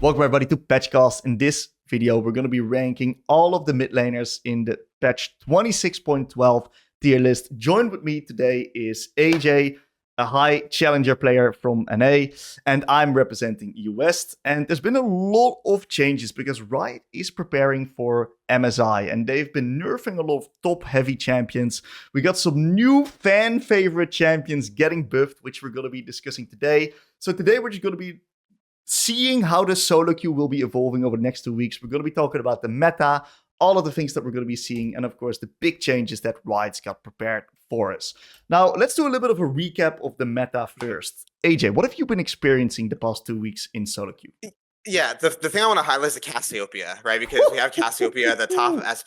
Welcome everybody to Patchcast. In this video, we're going to be ranking all of the mid laners in the patch 26.12 tier list. Joined with me today is AJ, a high challenger player from NA, and I'm representing EU West. And there's been a lot of changes because Ryze is preparing for MSI, and they've been nerfing a lot of top-heavy champions. We got some new fan-favorite champions getting buffed, which we're going to be discussing today. So today we're just going to be seeing how the solo queue will be evolving over the next 2 weeks. We're going to be talking about the meta, all of the things that we're going to be seeing, and of course the big changes that Ryze got prepared for us. Now, let's do a little bit of a recap of the meta first. AJ, what have you been experiencing the past 2 weeks in solo queue? Yeah, the thing I want to highlight is the Cassiopeia, right? Because we have Cassiopeia at the top of S+,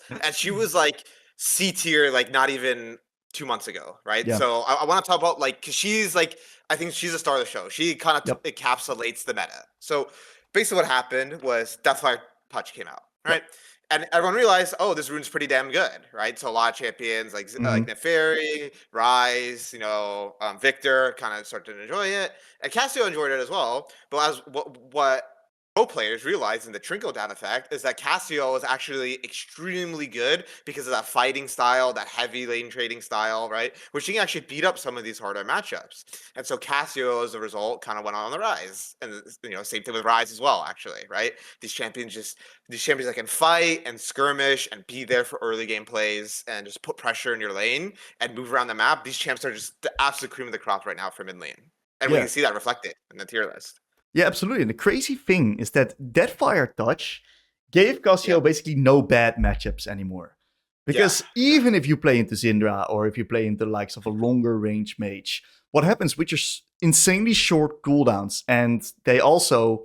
and she was like C tier, like not even 2 months ago, right? Yeah. So I want to talk about like, because she's like, I think she's a star of the show. She kind of encapsulates the meta. So basically what happened was Deathfire Touch came out, right? And everyone realized, oh, this rune's pretty damn good, right? So a lot of champions like Neferi, Ryze, Victor kind of started to enjoy it. And Cassio enjoyed it as well. But as what pro players realized in the trickle-down effect is that Cassio is actually extremely good because of that fighting style, that heavy lane trading style, right? Which you can actually beat up some of these harder matchups. And so Cassio, as a result, kind of went on the rise. And same thing with Ryze as well, actually, right? These champions that can fight and skirmish and be there for early game plays and just put pressure in your lane and move around the map. These champs are just the absolute cream of the crop right now for mid lane. And we can see that reflected in the tier list. Yeah, absolutely. And the crazy thing is that Deathfire Touch gave Cassio basically no bad matchups anymore. Because even if you play into Syndra or if you play into the likes of a longer range mage, what happens with your insanely short cooldowns, and they also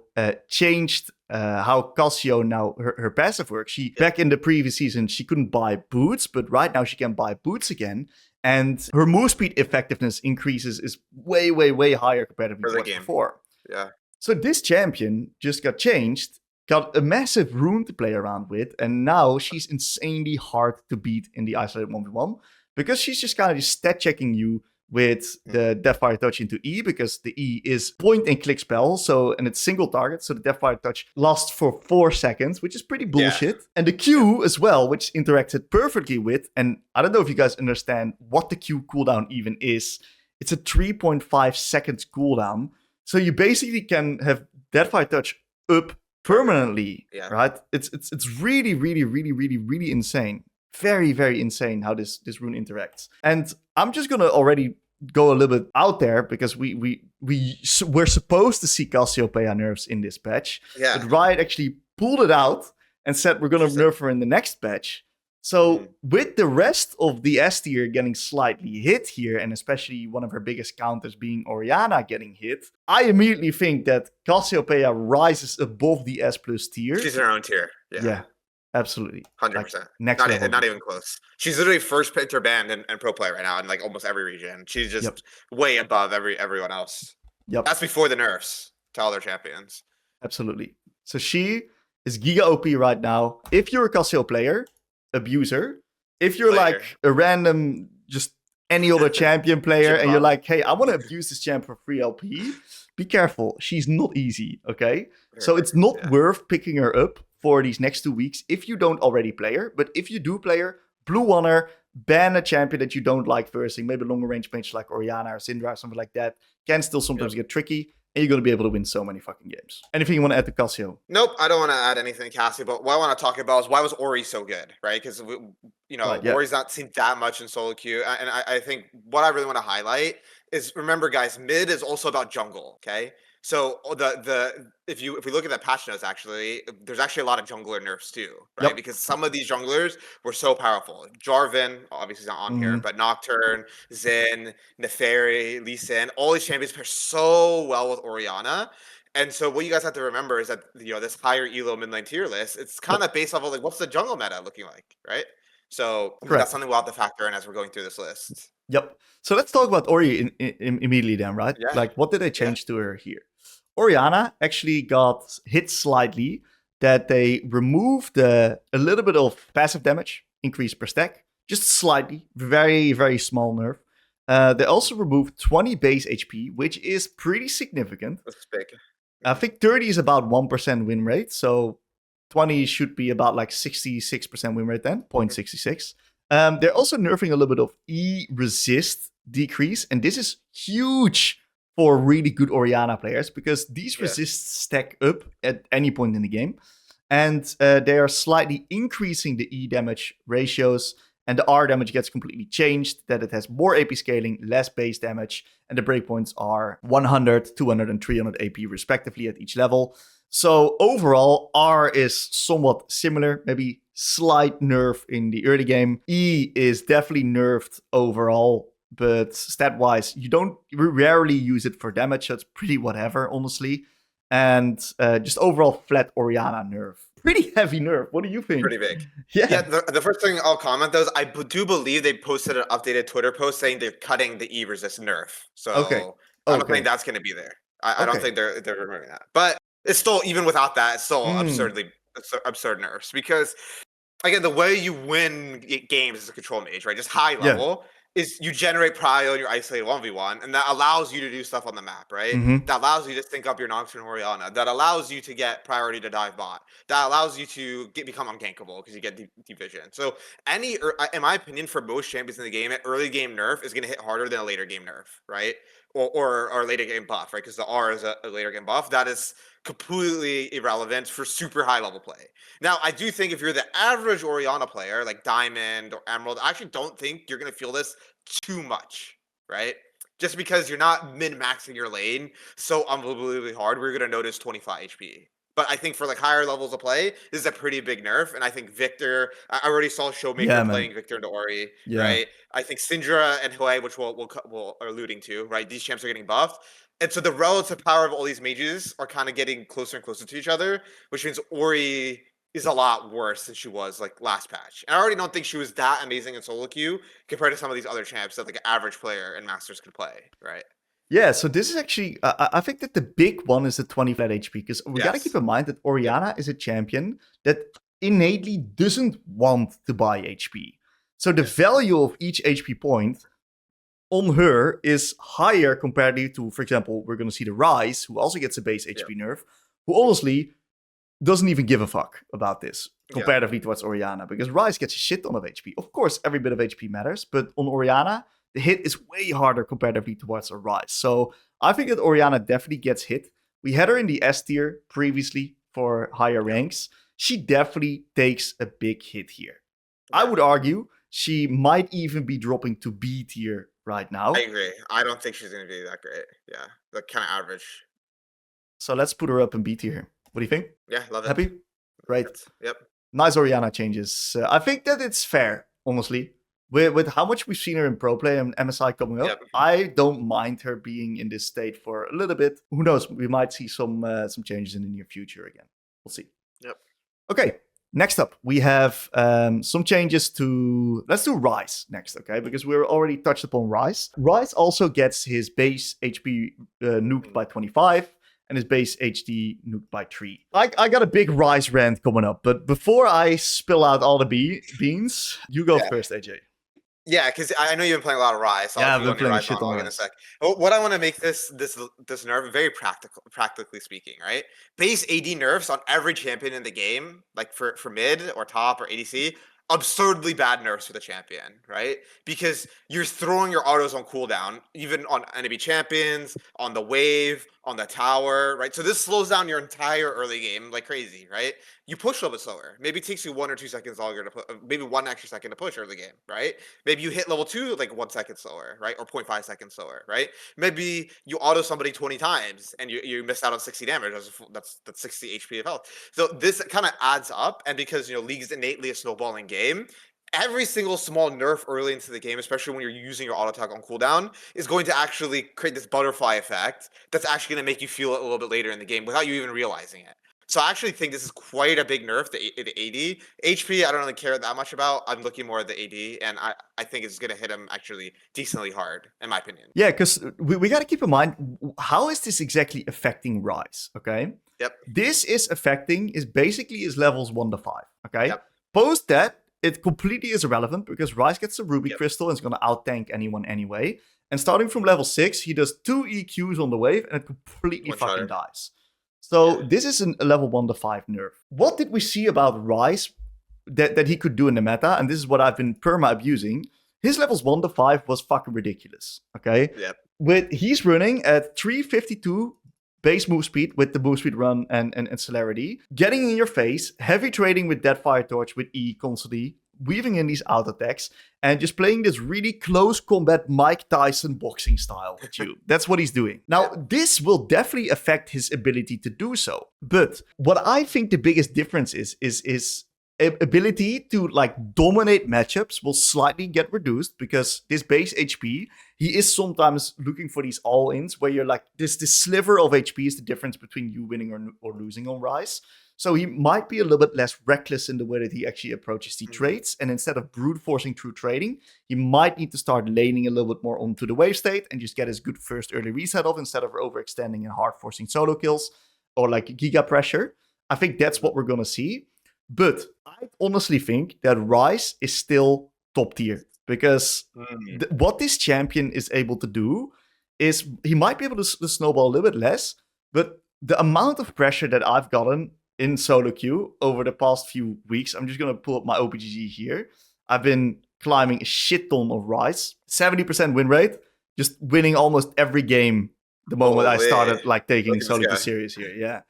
changed how Cassio now, her passive works. Back in the previous season, she couldn't buy boots, but right now she can buy boots again. And her move speed effectiveness increases is way, way, way higher compared to before. Yeah. So this champion just got changed, got a massive rune to play around with, and now she's insanely hard to beat in the isolated 1v1 because she's just kind of stat checking you with the Deathfire Touch into E, because the E is point and click spell, and it's single target, so the Deathfire Touch lasts for 4 seconds, which is pretty bullshit. And the Q as well, which interacted perfectly with, and I don't know if you guys understand what the Q cooldown even is. It's a 3.5 seconds cooldown. So you basically can have Deathfire Touch up permanently, right? It's really, really, really, really, really insane. Very, very insane how this rune interacts. And I'm just gonna already go a little bit out there because we're supposed to see Cassiopeia nerfs in this patch. Yeah. But Riot actually pulled it out and said we're gonna nerf her in the next patch. So with the rest of the S tier getting slightly hit here, and especially one of her biggest counters being Orianna getting hit, I immediately think that Cassiopeia rises above the S+ tier. She's in her own tier. Yeah, absolutely. 100%. Like, not even close. She's literally first picked banned and pro play right now in like almost every region. She's just way above everyone else. That's before the nerfs to all their champions. Absolutely. So she is giga OP right now. If you're a Cassio player, abuser. If you're like a random, just any other champion player, and you're like, hey, I want to abuse this champ for free LP, be careful. She's not easy, okay? So it's not worth picking her up for these next 2 weeks if you don't already play her. But if you do play her, blue one her, ban a champion that you don't like versing. Maybe longer range mage like Orianna or Syndra or something like that. Can still sometimes get tricky. And you're going to be able to win so many fucking games. Anything you want to add to Cassio? Nope, I don't want to add anything to Cassio, but what I want to talk about is why was Ori so good, right? Because, Ori's not seen that much in solo queue. And I think what I really want to highlight is, remember, guys, mid is also about jungle, okay? So if we look at the patch notes, actually, there's actually a lot of jungler nerfs too, right? Because some of these junglers were so powerful. Jarvan, obviously not on here, but Nocturne, Zen, Neferi, Lee Sin, all these champions pair so well with Orianna. And so what you guys have to remember is that this higher elo mid lane tier list, it's kind of based off of like what's the jungle meta looking like, right? So that's something we'll have to factor in as we're going through this list. Yep. So let's talk about Ori immediately then, right? Yeah. Like, what did they change to her here? Orianna actually got hit slightly, that they removed a little bit of passive damage, increase per stack, just slightly, very, very small nerf. They also removed 20 base HP, which is pretty significant. That's big. I think 30 is about 1% win rate. So 20 should be about like 66% win rate then, 0.66. They're also nerfing a little bit of E resist decrease. And this is huge for really good Orianna players because these resists stack up at any point in the game. And they are slightly increasing the E damage ratios. And the R damage gets completely changed, that it has more AP scaling, less base damage, and the breakpoints are 100, 200, and 300 AP respectively at each level. So overall, R is somewhat similar, maybe slight nerf in the early game. E is definitely nerfed overall, but stat-wise, you rarely use it for damage, so it's pretty whatever, honestly. And just overall flat Orianna nerf. Pretty heavy nerf. What do you think? Pretty big. Yeah. The first thing I'll comment though is I do believe they posted an updated Twitter post saying they're cutting the E resist nerf. So I don't think that's going to be there. I don't think they're removing that. But it's still, even without that, it's still absurd nerfs because again, the way you win games as a control mage, right? Just high level. Is you generate prio in your isolated 1v1, and that allows you to do stuff on the map, right? That allows you to sync up your Nocturne Orianna. That allows you to get priority to dive bot. That allows you to become ungankable because you get deep vision. So in my opinion, for most champions in the game, an early game nerf is going to hit harder than a later game nerf, right? Or later game buff, right? Because the R is a later game buff. That is completely irrelevant for super high level play. Now, I do think if you're the average Orianna player, like Diamond or Emerald, I actually don't think you're going to feel this too much, right? Just because you're not min-maxing your lane so unbelievably hard, we're going to notice 25 HP. But I think for like higher levels of play, this is a pretty big nerf. And I think Victor, I already saw Showmaker playing Victor into Ori, right? I think Syndra and Hwei, which we'll are alluding to, right? These champs are getting buffed. And so the relative power of all these mages are kind of getting closer and closer to each other, which means Ori is a lot worse than she was like last patch. And I already don't think she was that amazing in solo queue compared to some of these other champs that like an average player and masters could play, right? Yeah, so this is actually, I think that the big one is the 20 flat HP, because we got to keep in mind that Orianna is a champion that innately doesn't want to buy HP. So the value of each HP point on her is higher comparatively to, for example, we're going to see the Ryze, who also gets a base HP nerf, who honestly doesn't even give a fuck about this comparatively towards Orianna, because Ryze gets a shit ton of HP. Of course, every bit of HP matters, but on Orianna, the hit is way harder comparatively towards a Ryze. So I think that Orianna definitely gets hit. We had her in the S tier previously for higher ranks. She definitely takes a big hit here. I would argue she might even be dropping to B tier right now. I agree. I don't think she's going to be that great. Yeah, like kind of average. So let's put her up in B tier. What do you think? Yeah, love it. Happy? Right. Yep. Nice Orianna changes. I think that it's fair, honestly. With how much we've seen her in pro play and MSI coming up, I don't mind her being in this state for a little bit. Who knows? We might see some changes in the near future again. We'll see. Yep. Okay. Next up, we have some changes to... Let's do Ryze next, okay? Because we're already touched upon Ryze. Ryze also gets his base HP nuked by 25 and his base HD nuked by 3. I got a big Ryze rant coming up, but before I spill out all the beans, you go first, AJ. Yeah, because I know you've been playing a lot of Ryze. So I've been playing shit on in a sec. What I want to make this nerf very practically speaking, right? Base AD nerfs on every champion in the game, like for mid or top or ADC, absurdly bad nerfs for the champion, right? Because you're throwing your autos on cooldown, even on enemy champions, on the wave, on the tower, right? So this slows down your entire early game like crazy, right? You push a little bit slower. Maybe it takes you 1 or 2 seconds longer to put, maybe 1 extra second to push early game, right? Maybe you hit level 2 like 1 second slower, right? Or 0.5 seconds slower, right? Maybe you auto somebody 20 times and you missed out on 60 damage. That's 60 HP of health. So this kind of adds up, and because League is innately a snowballing game, every single small nerf early into the game, especially when you're using your auto attack on cooldown, is going to actually create this butterfly effect that's actually going to make you feel it a little bit later in the game without you even realizing it. So I actually think this is quite a big nerf, the AD. HP, I don't really care that much about. I'm looking more at the AD, and I think it's going to hit him actually decently hard, in my opinion. Yeah, because we got to keep in mind, how is this exactly affecting Ryze, okay? Yep. This is basically his levels 1 to 5, okay? Yep. Post that, it completely is irrelevant because Ryze gets a Ruby Crystal and is going to out-tank anyone anyway. And starting from level 6, he does 2 EQs on the wave and it completely fucking dies. So this is a level 1 to 5 nerf. What did we see about Ryze that he could do in the meta? And this is what I've been perma-abusing. His levels 1 to 5 was fucking ridiculous, okay? Yep. He's running at 352 base move speed with the move speed run and celerity, getting in your face, heavy trading with Deadfire Torch with E constantly, weaving in these out attacks, and just playing this really close combat Mike Tyson boxing style with you. That's what he's doing. Now, this will definitely affect his ability to do so. But what I think the biggest difference is ability to like dominate matchups will slightly get reduced because this base HP, he is sometimes looking for these all-ins where you're like, this sliver of HP is the difference between you winning or losing on Ryze. So he might be a little bit less reckless in the way that he actually approaches the trades. And instead of brute forcing through trading, he might need to start laning a little bit more onto the wave state and just get his good first early reset off instead of overextending and hard forcing solo kills or like giga pressure. I think that's what we're going to see. But I honestly think that Ryze is still top tier because what this champion is able to do is he might be able to snowball a little bit less, but the amount of pressure that I've gotten in solo queue over the past few weeks, I'm just going to pull up my OPGG here. I've been climbing a shit ton of Ryze, 70% win rate, just winning almost every game the moment I started like taking solo queue serious here. Yeah.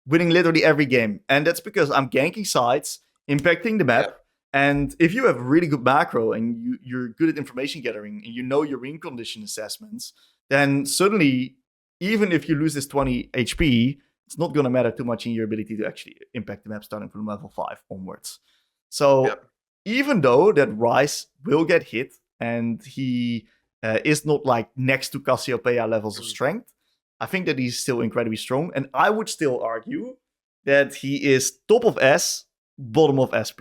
Winning literally every game. And that's because I'm ganking sides, impacting the map. And if you have really good macro and you're good at information gathering and you know your win condition assessments, then suddenly, even if you lose this 20 HP, it's not going to matter too much in your ability to actually impact the map starting from level 5 onwards. So even though that Ryze will get hit and he is not like next to Cassiopeia levels of strength, I think that he's still incredibly strong. And I would still argue that he is top of S, bottom of S+.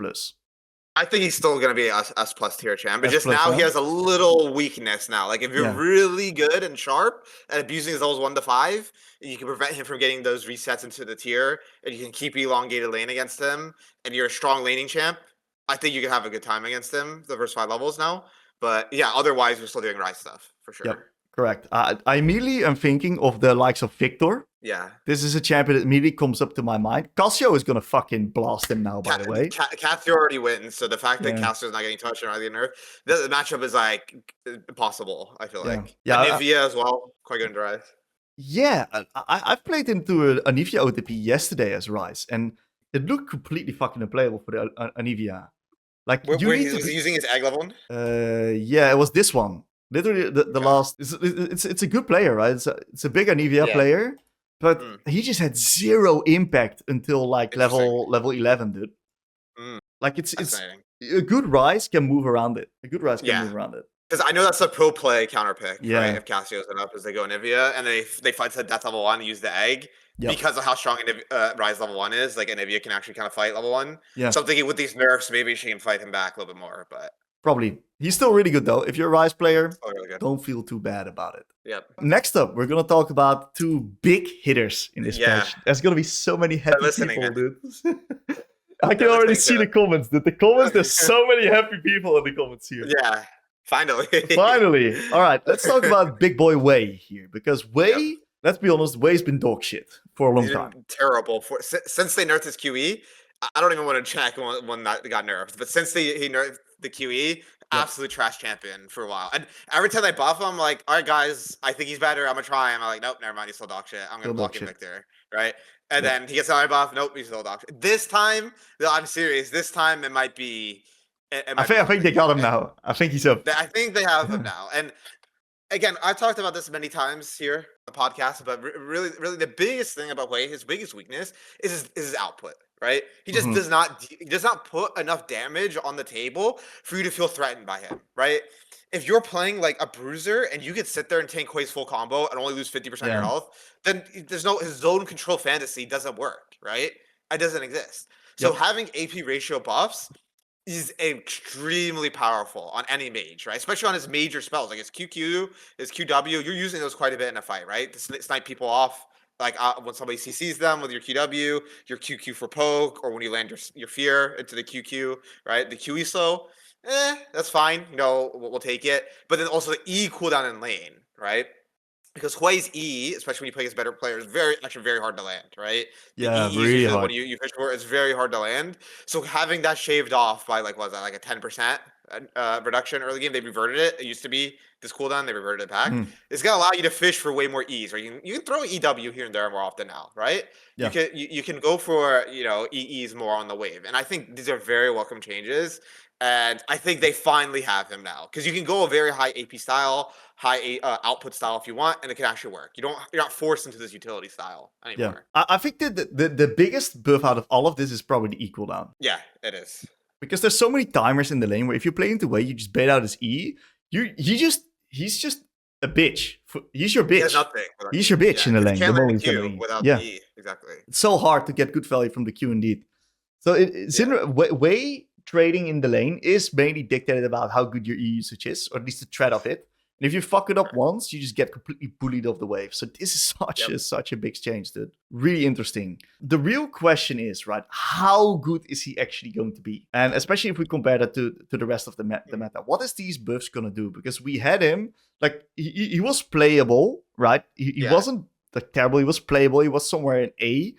I think he's still going to be S plus tier champ, but just now he has a little weakness now. Like if you're really good and sharp at abusing his levels 1 to 5, you can prevent him from getting those resets into the tier, and you can keep elongated lane against him, and you're a strong laning champ, I think you can have a good time against him the first 5 levels now. But yeah, otherwise we're still doing Ryze stuff for sure. Yep, correct. I immediately am thinking of the likes of Victor. Yeah. This is a champion that immediately comes up to my mind. Cassio is going to fucking blast him now, by the way. Cassio already wins, so the fact that Cassio's not getting touched and not getting nerfed, the matchup is like impossible, I feel like. Yeah, Anivia as well, quite good in Ryze. Yeah, I've played into Anivia OTP yesterday as Ryze, and it looked completely fucking unplayable for the Anivia. Like, was he using his egg level one? Yeah, it was this one. Literally, the last. It's a good player, right? It's a big Anivia player. But he just had 0 impact until like level 11, dude. Like it's a good Ryze can move around it. A good Ryze can move around it. Because I know that's a pro play counter pick, right? If Cassio's up as they go Anivia and they fight to death level 1 and use the egg because of how strong Ryze level 1 is. Like Anivia can actually kind of fight level 1. Yeah. So I'm thinking with these nerfs, maybe she can fight him back a little bit more. But probably. He's still really good, though. If you're a Ryze player, really don't feel too bad about it. Yep. Next up, we're going to talk about 2 big hitters in this patch. There's going to be so many happy people, dude. I can already see the comments. The comments, there's so many happy people in the comments here. Yeah, finally. Finally. All right, let's talk about big boy Hwei here. Because Hwei, let's be honest, Hwei's been dog shit for a long time. Terrible. Since they nerfed his QE, I don't even want to check when that got nerfed. But since he nerfed the QE, absolute trash champion for a while. And every time I buff him, I'm like, all right, guys, I think he's better. I'm going to try him. I'm like, nope, never mind. He's still dog shit. I'm going to block him Victor. Right? And then he gets another buff. Nope, he's still dog shit. This time, I'm serious. This time it might be. I think they got him now. I think he's up. I think they have him now. And again, I've talked about this many times here on the podcast, but really the biggest thing about Hwei, his biggest weakness is his output. Right? He just does not put enough damage on the table for you to feel threatened by him. Right? If you're playing like a bruiser and you could sit there and tank Hwei's full combo and only lose 50% of your health, then his zone control fantasy doesn't work. Right? It doesn't exist. So having AP ratio buffs is extremely powerful on any mage, right? Especially on his major spells, like his QQ, his QW. You're using those quite a bit in a fight, right? To snipe people off. Like when somebody CCs them with your QW, your QQ for poke, or when you land your fear into the QQ, right? The QE slow, that's fine. You know, we'll take it. But then also the E cooldown in lane, right? because Hwei's E, especially when you play against better players, actually very hard to land, right? The Yeah, E is really usually hard. what you fish for. It's very hard to land. So having that shaved off by like, what was that, like a 10% reduction early game? They reverted it. It used to be this cooldown. They reverted it back. Mm, It's gonna allow you to fish for way more E's, right? You can throw EW here and there more often now, right? yeah. You can go for EEs more on the wave, and I think these are very welcome changes. And I think they finally have him now because you can go a very high AP style, high output style if you want, and it can actually work. You're not forced into this utility style Yeah, anymore. I think that the biggest buff out of all of this is probably the E cooldown. Yeah, it is. Because there's so many timers in the lane where if you play into Hwei, you just bait out his E. He's just a bitch. He's your bitch. He has nothing. He's your bitch in the lane. You can't the land moment the he's gonna Q E. without Yeah. the E. Exactly. It's so hard to get good value from the Q indeed. So Syndra, Hwei trading in the lane is mainly dictated about how good your E usage is, or at least the threat of it. And if you fuck it up once, you just get completely bullied off the wave. So this is such a big change, dude. Really interesting. The real question is, right, how good is he actually going to be? And especially if we compare that to the rest of the meta. What is these buffs going to do? Because we had him, like, he was playable, right? He wasn't like terrible. He was playable. He was somewhere in A.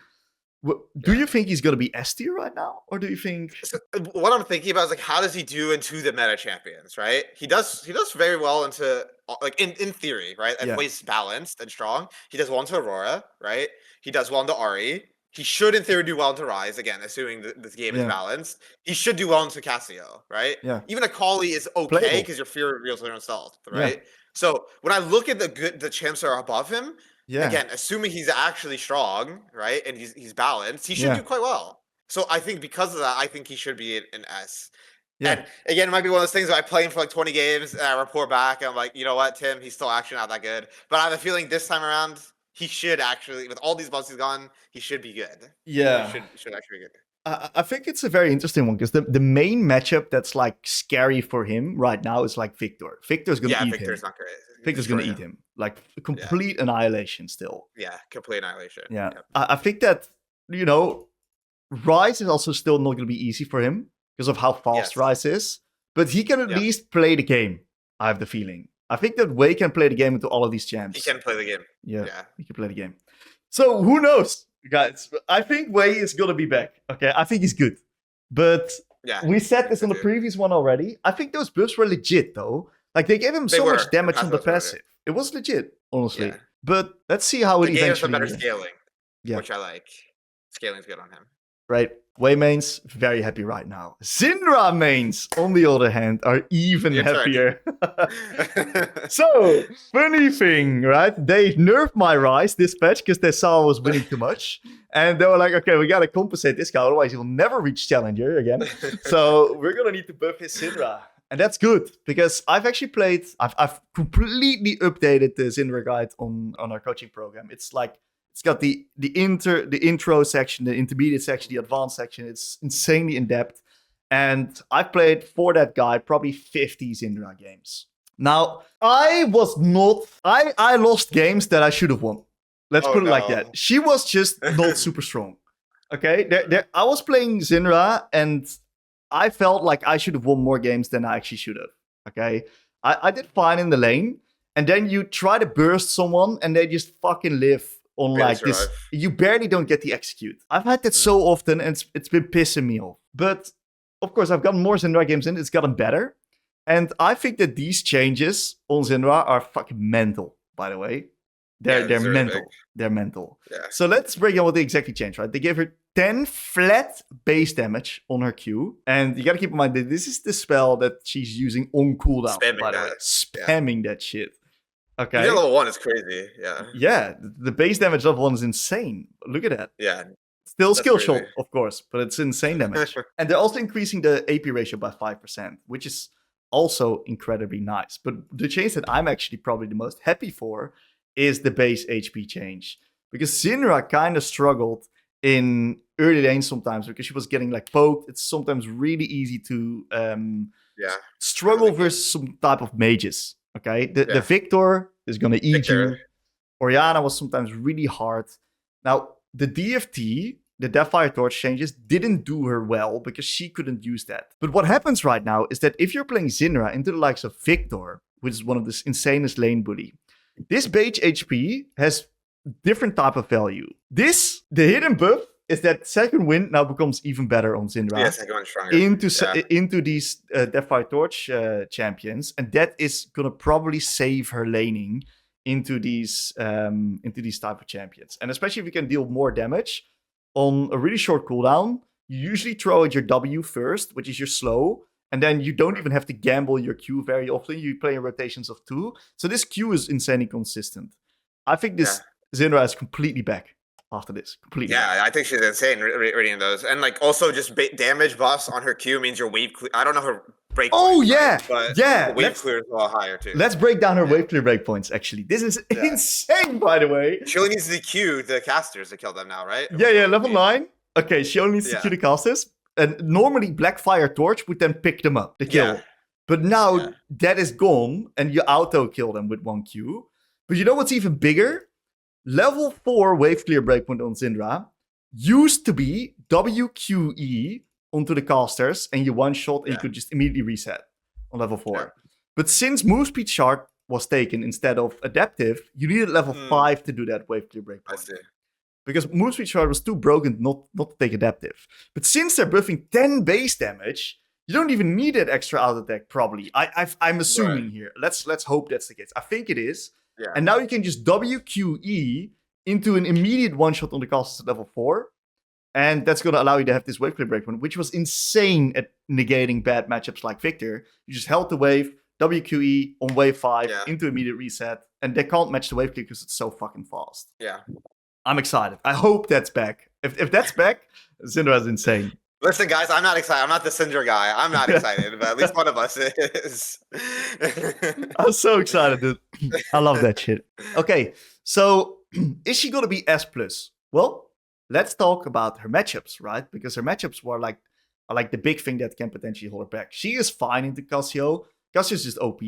Do you think he's going to be S tier right now? Or do you think... So, what I'm thinking about is, like, how does he do into the meta champions, right? He does very well into, like, in theory, right? If Hwei's balanced and strong, he does well into Aurora, right? He does well into Ahri. He should, in theory, do well into Ryze, again, assuming this game is balanced. He should do well into Cassio, right? Yeah. Even Akali is okay because your fear reveals their own stealth, right? Yeah. So when I look at the champs that are above him, again, assuming he's actually strong, right, and he's balanced, he should do quite well. So I think because of that, I think he should be an S. Yeah. And again, it might be one of those things where I play him for like 20 games and I report back and I'm like, you know what, Tim, he's still actually not that good. But I have a feeling this time around, he should actually, with all these buffs he's gone, he should be good. Yeah. He should actually be good. I think it's a very interesting one because the main matchup that's like scary for him right now is like Victor. Victor's going to eat him. Victor's not great. Victor's going to eat him. Like complete annihilation still. Yeah, complete annihilation. Yeah. Yep. I think that, Ryze is also still not going to be easy for him because of how fast Ryze is. But he can at least play the game, I have the feeling. I think that Hwei can play the game into all of these champs. He can play the game. Yeah, he can play the game. So who knows, guys? I think Hwei is going to be back. Okay, I think he's good. But we said this on the previous one already. I think those buffs were legit, though. Like, they gave him so much damage on the passive. It was legit, honestly. Yeah. But let's see how it eventually... They gave him some better scaling, which I like. Scaling's good on him. Right. Hwei mains, very happy right now. Syndra mains, on the other hand, are even happier. So, funny thing, right? They nerfed my Ryze this patch because they saw I was winning too much. And they were like, okay, we got to compensate this guy, otherwise he'll never reach Challenger again. So, we're going to need to buff his Syndra. And that's good, because I've actually played... I've completely updated the Syndra guide on our coaching program. It's like... It's got the intro section, the intermediate section, the advanced section. It's insanely in-depth. And I've played, for that guide, probably 50 Syndra games. Now, I lost games that I should have won. Let's put it like that. She was just not super strong. Okay? I was playing Syndra, and I felt like I should have won more games than I actually should have. Okay? I did fine in the lane. And then you try to burst someone, and they just fucking live on like this. You barely don't get the execute. I've had that so often, and it's been pissing me off. But of course, I've gotten more Syndra games in. It's gotten better. And I think that these changes on Syndra are fucking mental, by the way. They're mental. They're mental. Yeah. So let's break down what they exactly changed, right? They gave her 10 flat base damage on her Q. And you gotta keep in mind that this is the spell that she's using on cooldown, by the way. Spamming that shit. Okay. Level 1 is crazy. Yeah. Yeah. The base damage level 1 is insane. Look at that. Yeah. Still skill shot, of course, but it's insane damage. And they're also increasing the AP ratio by 5%, which is also incredibly nice. But the change that I'm actually probably the most happy for is the base HP change. Because Syndra kind of struggled in early lane sometimes because she was getting like poked. It's sometimes really easy to struggle versus some type of mages. Okay, the Victor is going to eat you. Orianna was sometimes really hard. Now, the DFT, the Deathfire Torch changes, didn't do her well because she couldn't use that. But what happens right now is that if you're playing Syndra into the likes of Victor, which is one of the insanest lane bully, This beige HP has different type of value. The hidden buff is that second wind now becomes even better on Syndra. Yeah, second one's stronger. Into these Deathfire Torch champions, and that is gonna probably save her laning into these type of champions. And especially if you can deal more damage on a really short cooldown, you usually throw out your W first, which is your slow, and then you don't even have to gamble your Q very often. You play in rotations of 2. So this Q is insanely consistent. I think this Syndra is completely back after this. Completely. Yeah, I think she's insane reading those. And like also just damage buffs on her Q means your wave clear. I don't know her break points, but wave clear is a lot higher too. Let's break down her wave clear breakpoints, actually. This is insane, by the way. She only needs to Q the casters to kill them now, right? Yeah, level 9. Okay, she only needs to Q the casters. And normally Blackfire Torch would then pick them up, the kill. But now that is gone, and you auto kill them with 1 Q. But you know what's even bigger? Level 4 wave clear breakpoint on Syndra used to be WQE onto the casters, and you one shot and you could just immediately reset on level 4. Yeah. But since move speed shard was taken instead of adaptive, you needed level 5 to do that wave clear breakpoint. I see. Because move speed shard was too broken not to take adaptive. But since they're buffing 10 base damage, you don't even need that extra auto attack, probably. I'm assuming here. Let's hope that's the case. I think it is. Yeah. And now you can just WQE into an immediate one-shot on the casters at level 4. And that's going to allow you to have this wave clear breakpoint, which was insane at negating bad matchups like Victor. You just held the wave, WQE on wave 5 into immediate reset. And they can't match the wave clear because it's so fucking fast. Yeah. I'm excited. I hope that's back. If that's back, Syndra is insane. Listen, guys, I'm not excited. I'm not the Syndra guy. I'm not excited, but at least one of us is. I'm so excited, dude. I love that shit. Okay, so is she going to be S+? Well, let's talk about her matchups, right? Because her matchups are like the big thing that can potentially hold her back. She is fine into Cassio. Cassio's just OP.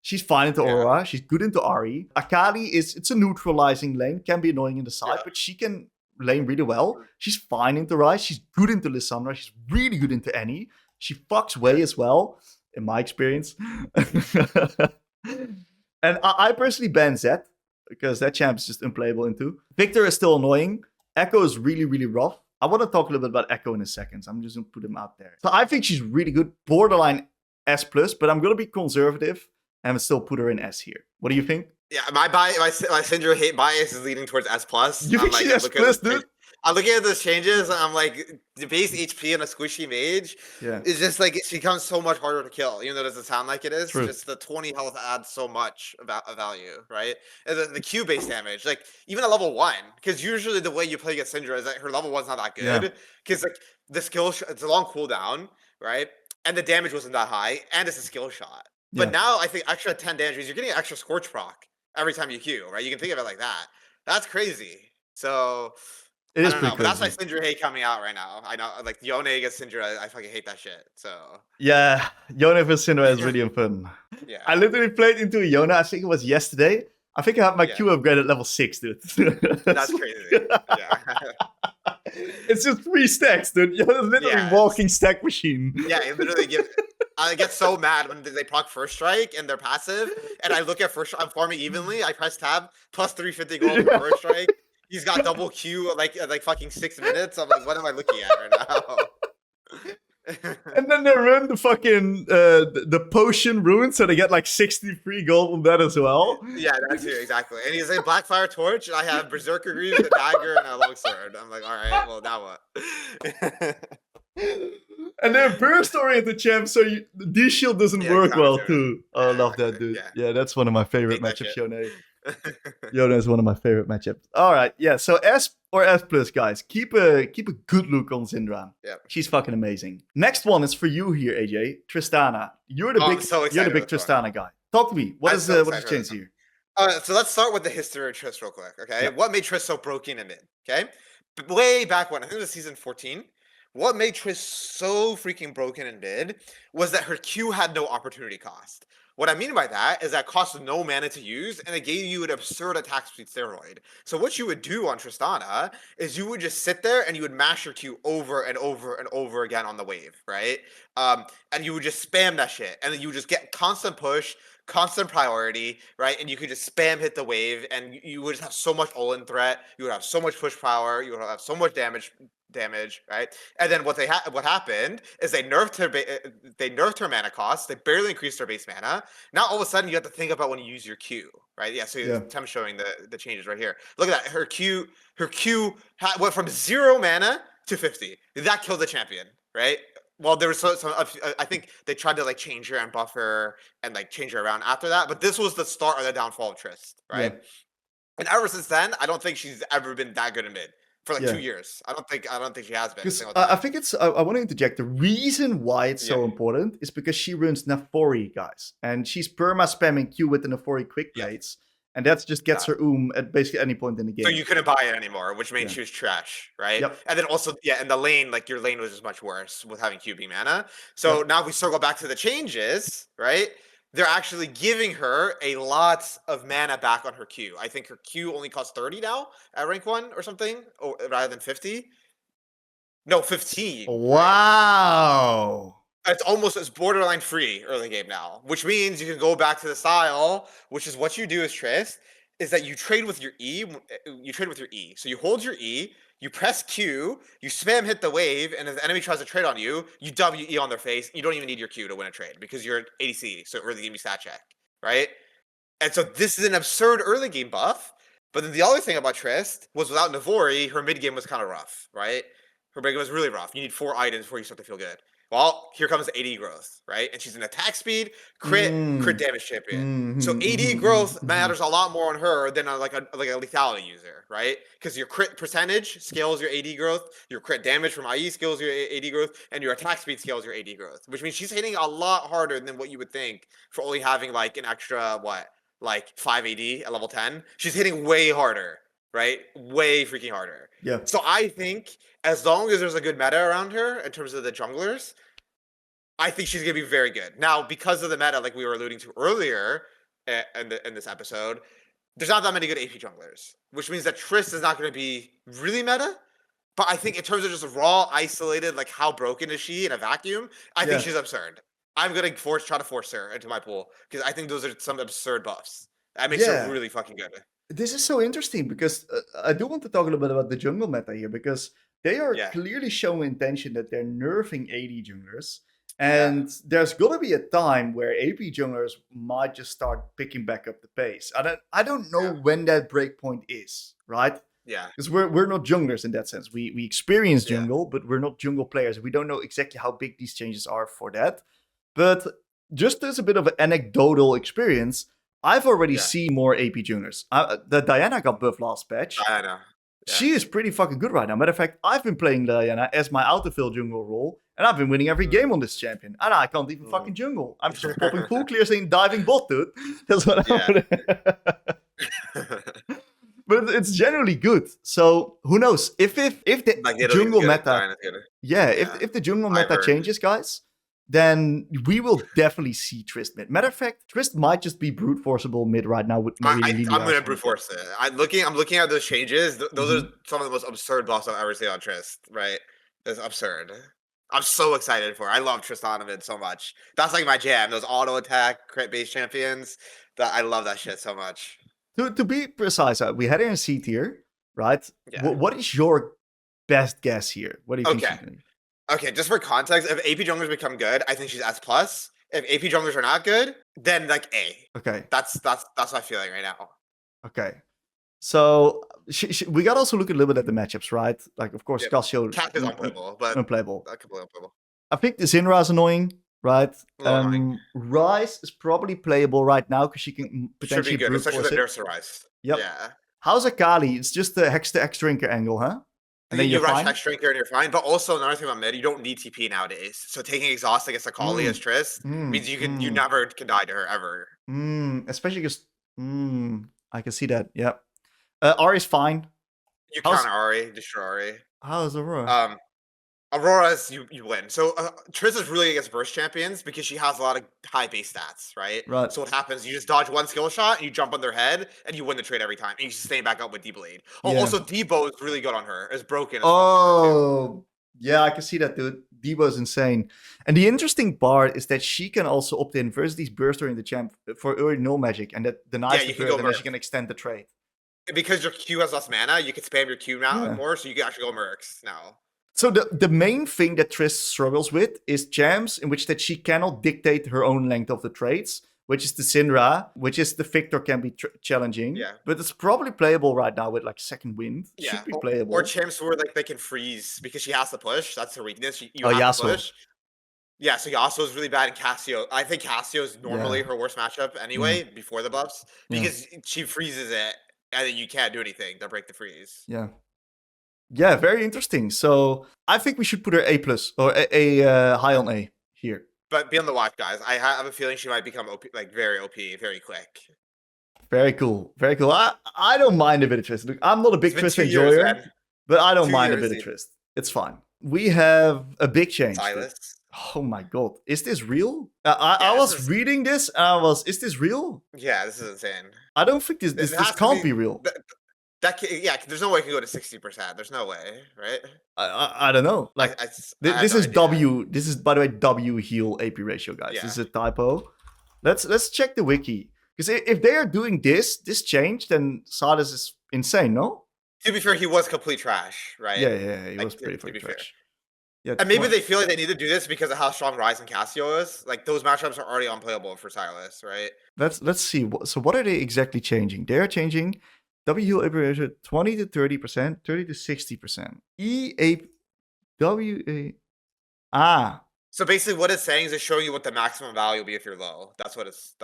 She's fine into Aurora. She's good into Ahri. Akali it's a neutralizing lane. Can be annoying in the side, but she can lane really well. She's fine into Ryze. She's good into Lissandra. She's really good into Annie. She fucks Hwei as well, in my experience. And I personally ban Zed, because that champ is just unplayable into. Victor is still annoying. Ekko is really, really rough. I want to talk a little bit about Ekko in a second. So I'm just going to put him out there. So I think she's really good. Borderline S+, but I'm going to be conservative and still put her in S here. What do you think? Yeah, my Syndra hate bias is leaning towards S+. You think she's S+, dude? I'm looking at those changes, and I'm like, the base HP on a squishy mage is just like, it becomes so much harder to kill, even though it doesn't sound like it is. True. Just the 20 health adds so much value, right? And the Q base damage, like, even at level 1, because usually the way you play against Syndra is that her level 1's not that good, because like the skill, it's a long cooldown, right? And the damage wasn't that high, and it's a skill shot. But now I think extra 10 damage means you're getting an extra Scorch proc every time you Q, right? You can think of it like that. That's crazy. So it is I don't know, pretty but crazy. that's my Syndra hate coming out right now. I know, like Yone against Syndra, I fucking hate that shit. So yeah, Yone vs Syndra is really fun. Yeah, I literally played into a Yone. I think it was yesterday. I think I have my Q upgrade at level 6, dude. That's crazy. Yeah. It's just 3 stacks, dude. You're literally a walking stack machine. Yeah, it literally I get so mad when they proc first strike and they're passive, and I look at first. I'm farming evenly. I press tab plus 350 gold for first strike. He's got double Q like fucking 6 minutes. I'm like, what am I looking at right now? And then they run the fucking the potion rune, so they get like 63 gold on that as well. Yeah, that's it, exactly. And he's like Blackfire Torch, and I have Berserker Greaves, a dagger, and a longsword. I'm like, all right, well now what? And they're burst-oriented champs, so the D-shield doesn't work well too. Oh, I love that, dude. Yeah, that's one of my favorite matchups, Yone. Yone is one of my favorite matchups. All right, yeah, so S or S+, guys. Keep a good look on Syndra. Yeah. She's fucking amazing. Next one is for you here, AJ. Tristana. You're the big Tristana guy. Talk to me. What is the change here? So let's start with the history of Trist real quick, okay? Yeah. What made Trist so broken in mid, okay? Way back when, I think it was season 14, what made Triss so freaking broken in mid was that her Q had no opportunity cost. What I mean by that is that it cost no mana to use, and it gave you an absurd attack speed steroid. So what you would do on Tristana is you would just sit there and you would mash your Q over and over and over again on the wave, right? And you would just spam that shit, and then you would just get constant push, constant priority, right? And you could just spam hit the wave, and you would just have so much all-in threat. You would have so much push power. You would have so much damage, right? And then what happened is they nerfed her mana cost. They barely increased her base mana. Now all of a sudden you have to think about when you use your Q, right? Yeah. So I'm showing the changes right here. Look at that. Her Q went from 0 mana to 50. That killed the champion, right? Well, there was some. I think they tried to like change her and buff her and like change her around after that. But this was the start of the downfall of Trist, right? Yeah. And ever since then, I don't think she's ever been that good in mid for like 2 years. I don't think she has been. Because I think it's. I want to interject. The reason why it's so important is because she runs Nafori, guys, and she's perma spamming Q with the Nafori quick blades. And that just gets her at basically any point in the game. So you couldn't buy it anymore, which means she was trash, right? Yep. And then also, in the lane, like your lane was just much worse with having QB mana. So now if we circle back to the changes, right? They're actually giving her a lot of mana back on her Q. I think her Q only costs 30 now at rank 1 or something, rather than 50. No, 15. Wow. Right? It's borderline free early game now, which means you can go back to the style, which is what you do as Trist, is that you trade with your E. So you hold your E, you press Q, you spam hit the wave, and if the enemy tries to trade on you, you W E on their face. You don't even need your Q to win a trade because you're an ADC, so early game you stat check, right? And so this is an absurd early game buff. But then the other thing about Trist was without Navori, her mid game was kind of rough, right? Her mid game was really rough. You need 4 items before you start to feel good. Well, here comes AD growth, right? And she's an attack speed, crit damage champion. So AD growth matters a lot more on her than like a lethality user, right? Because your crit percentage scales your AD growth, your crit damage from IE scales your AD growth, and your attack speed scales your AD growth, which means she's hitting a lot harder than what you would think for only having like an extra, like 5 AD at level 10. She's hitting way harder, right? Way freaking harder. Yeah. So I think as long as there's a good meta around her in terms of the junglers, I think she's going to be very good. Now, because of the meta, like we were alluding to earlier in this episode, there's not that many good AP junglers, which means that Trist is not going to be really meta. But I think in terms of just raw, isolated, like how broken is she in a vacuum, I think she's absurd. I'm going to try to force her into my pool because I think those are some absurd buffs. That makes her really fucking good. This is so interesting because I do want to talk a little bit about the jungle meta here because they are clearly showing intention that they're nerfing AD junglers. And there's got to be a time where AP junglers might just start picking back up the pace. I don't know when that breakpoint is, right? Yeah. Because we're not junglers in that sense. We experience jungle, but we're not jungle players. We don't know exactly how big these changes are for that. But just as a bit of an anecdotal experience, I've already seen more AP junglers. The Diana got buffed last patch. Diana. Yeah. She is pretty fucking good right now. Matter of fact, I've been playing Diana as my autofill jungle role, and I've been winning every game on this champion. And I can't even fucking jungle. I'm just popping pool clears and diving bot, dude. That's what I'm But it's generally good. So who knows? If the jungle meta, if the jungle meta changes, guys, then we will definitely see Trist mid. Matter of fact, Trist might just be brute forceable mid right now. I'm going to brute force it. I'm looking at those changes. Those are some of the most absurd buffs I've ever seen on Trist, right? It's absurd. I'm so excited for it. I love Tristana mid so much. That's like my jam. Those auto attack crit based champions. I love that shit so much. To be precise, we had her in C tier, right? Yeah. What is your best guess here? What do you think she's going to be? Okay, just for context, if AP junglers become good, I think she's S+. If AP junglers are not good, then like A. Okay. That's my feeling right now. Okay. So we got to also look a little bit at the matchups, right? Like, of course, Cassio... Cat is unplayable, but... Unplayable. Completely unplayable. I think the Syndra is annoying, right? Ryze is probably playable right now because she can potentially brute force it. Especially the nurse Ryze. Yep. Yeah. How's Akali? It's just the Hex to X Drinker angle, huh? And then you rush Hex Drinker and you're fine. But also another thing about mid, you don't need TP nowadays. So taking exhaust against Akali as Trist means you never can die to her ever. Especially because I can see that. Yep. Ari's fine. You counter Ari, destroy Ari. How's Aurora? Aurora's you win. So Trista's really against burst champions because she has a lot of high base stats, right? Right. So what happens? You just dodge one skill shot and you jump on their head and you win the trade every time. And you sustain back up with D-Blade. Oh, Yeah. also Debo is really good on her. It's broken as fuck. Oh, yeah, I can see that, dude. Debo's insane. And the interesting part is that she can also opt in versus these burster in the champ for early no magic, and that denies the burst, and then she can extend the trade. Because your Q has less mana, you can spam your Q now more, so you can actually go Mercs now. So the main thing that Triss struggles with is jams in which that she cannot dictate her own length of the trades, which is the Syndra, which is the Victor can be challenging. Yeah. But it's probably playable right now with like second wind. Yeah. Should be playable. Or champs where like they can freeze because she has to push. That's her weakness. You have Yasuo. To push. Yeah, so Yasuo is really bad in Cassio. I think Cassio is normally her worst matchup anyway, before the buffs, because she freezes it and then you can't do anything to break the freeze. Yeah. Yeah, very interesting. So I think we should put her A+ or a high on A here. But be on the watch, guys. I have a feeling she might become OP, like very OP, very quick. Very cool. Very cool. I don't mind a bit of Trist. Look, I'm not a big Trist enjoyer, but I don't mind a bit of Trist. It's fine. We have a big change. Sylas. Oh my god. Is this real? I was reading this and is this real? Yeah, this is insane. I don't think this can't be real. There's no way it can go to 60%. There's no way, right? I don't know. Like this is W. This is, by the way, W heal AP ratio, guys. Yeah. This is a typo. Let's check the wiki, because if they are doing this change, then Sylas is insane. No. To be fair, he was complete trash, right? Yeah, he was pretty fucking trash. Yeah, and maybe they feel like they need to do this because of how strong Ryze and Cassio is. Like those matchups are already unplayable for Sylas, right? Let's see. So what are they exactly changing? They are changing W AP ratio 20 to 30%, 30 to 60%. So basically, what it's saying is it's showing you what the maximum value will be if you're low. That's what it's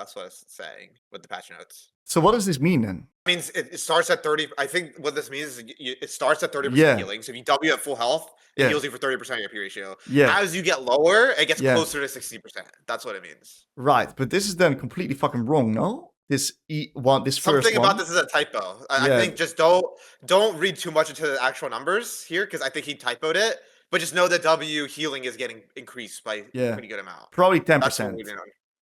saying with the patch notes. So what does this mean then? It means it starts at 30. I think what this means is it starts at 30% healing. So if you W at full health, it heals you for 30% of your AP ratio. Yeah. As you get lower, it gets closer to 60%. That's what it means. Right, but this is then completely fucking wrong, no? This first one. Something about this is a typo. I think just don't read too much into the actual numbers here, because I think he typoed it. But just know that W healing is getting increased by a pretty good amount. Probably 10%.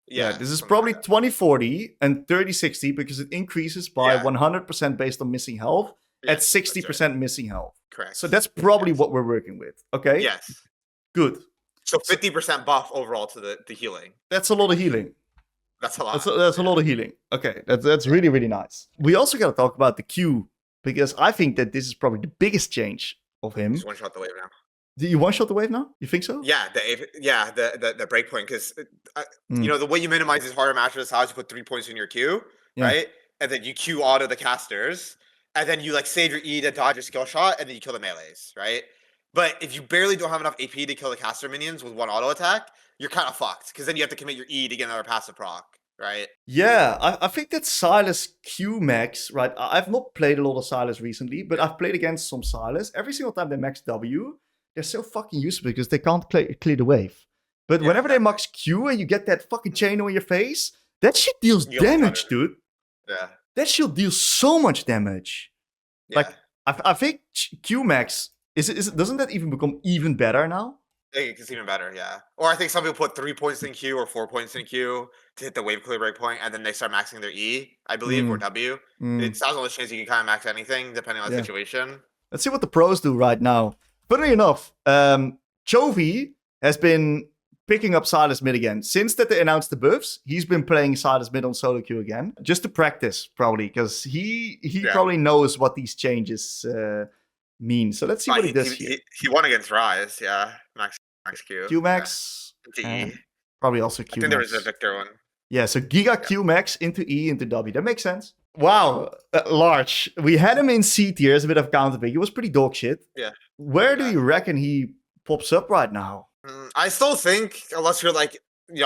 Yeah, this is probably 20-40 and 30-60 because it increases by 100% based on missing health at 60% missing health. Correct. So that's probably what we're working with. Okay? Yes. Good. So 50% buff overall to the healing. That's a lot of healing. That's a lot. That's a lot of healing. Okay, that's really, really nice. We also got to talk about the Q, because I think that this is probably the biggest change of him. Just one shot the wave now. Do you one-shot the wave now? You think so? Yeah, the breakpoint, because you know the way you minimize these harder matches is how you put 3 points in your Q, right? And then you Q auto the casters, and then you like save your E to dodge a skill shot, and then you kill the melees, right? But if you barely don't have enough AP to kill the caster minions with one auto attack, you're kind of fucked, because then you have to commit your E to get another passive proc, right? Yeah, I think that Sylas Q max, right? I've not played a lot of Sylas recently, but I've played against some Sylas. Every single time they max W, they're so fucking useless because they can't clear the wave. But whenever they max Q and you get that fucking chain on your face, that shit deals damage, dude. Yeah. That shit deals so much damage. Yeah. Like, I think Q max, doesn't that even become even better now? I think it's even better, yeah. Or I think some people put 3 points in Q or 4 points in Q to hit the wave clear breakpoint, and then they start maxing their E, I believe, or W. It sounds like a chance you can kind of max anything depending on the situation. Let's see what the pros do right now. Funny enough, Chovy has been picking up Sylas mid again. Since that they announced the buffs, he's been playing Sylas mid on solo queue again. Just to practice, probably, because he probably knows what these changes mean. So let's see what he does here. He won against Ryze, max Q. Q max. Probably also Q max. I think there was a Victor one. Yeah, so Giga Q max into E into W. That makes sense. Wow, Large. We had him in C tier as a bit of counter pick. He was pretty dog shit. Yeah. Where do you reckon he pops up right now? I still think, unless you're like,